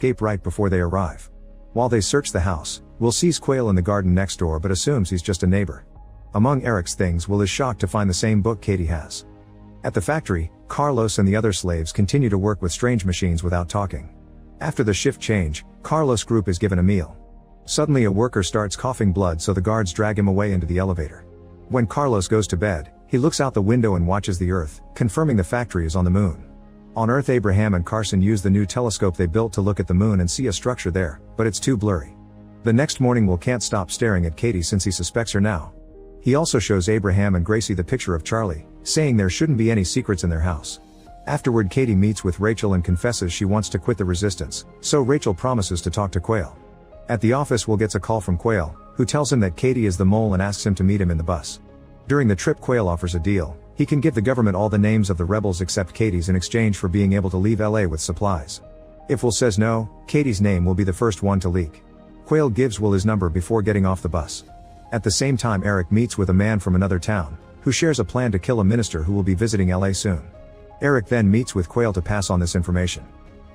escape right before they arrive. While they search the house, Will sees Quayle in the garden next door but assumes he's just a neighbor. Among Eric's things, Will is shocked to find the same book Katie has. At the factory, Carlos and the other slaves continue to work with strange machines without talking. After the shift change, Carlos' group is given a meal. Suddenly a worker starts coughing blood, so the guards drag him away into the elevator. When Carlos goes to bed, he looks out the window and watches the Earth, confirming the factory is on the moon. On Earth, Abraham and Carson use the new telescope they built to look at the moon and see a structure there, but it's too blurry. The next morning, Will can't stop staring at Katie since he suspects her now. He also shows Abraham and Gracie the picture of Charlie, saying there shouldn't be any secrets in their house. Afterward, Katie meets with Rachel and confesses she wants to quit the resistance, so Rachel promises to talk to Quayle. At the office, Will gets a call from Quayle, who tells him that Katie is the mole and asks him to meet him in the bus. During the trip, Quayle offers a deal. He can give the government all the names of the rebels except Katie's in exchange for being able to leave LA with supplies. If Will says no, Katie's name will be the first one to leak. Quayle gives Will his number before getting off the bus. At the same time, Eric meets with a man from another town, who shares a plan to kill a minister who will be visiting LA soon. Eric then meets with Quayle to pass on this information.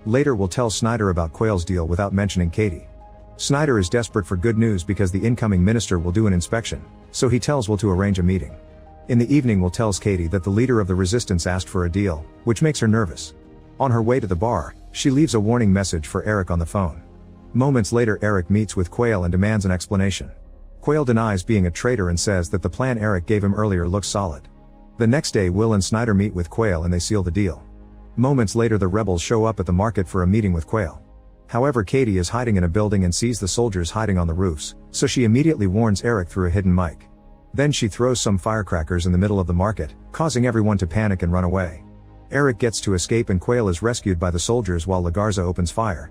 Later, Will tell Snyder about Quayle's deal without mentioning Katie. Snyder is desperate for good news because the incoming minister will do an inspection, so he tells Will to arrange a meeting. In the evening, Will tells Katie that the leader of the resistance asked for a deal, which makes her nervous. On her way to the bar, she leaves a warning message for Eric on the phone. Moments later, Eric meets with Quayle and demands an explanation. Quayle denies being a traitor and says that the plan Eric gave him earlier looks solid. The next day, Will and Snyder meet with Quayle and they seal the deal. Moments later, the rebels show up at the market for a meeting with Quayle. However, Katie is hiding in a building and sees the soldiers hiding on the roofs, so she immediately warns Eric through a hidden mic. Then she throws some firecrackers in the middle of the market, causing everyone to panic and run away. Eric gets to escape and Quayle is rescued by the soldiers while Lagarza opens fire,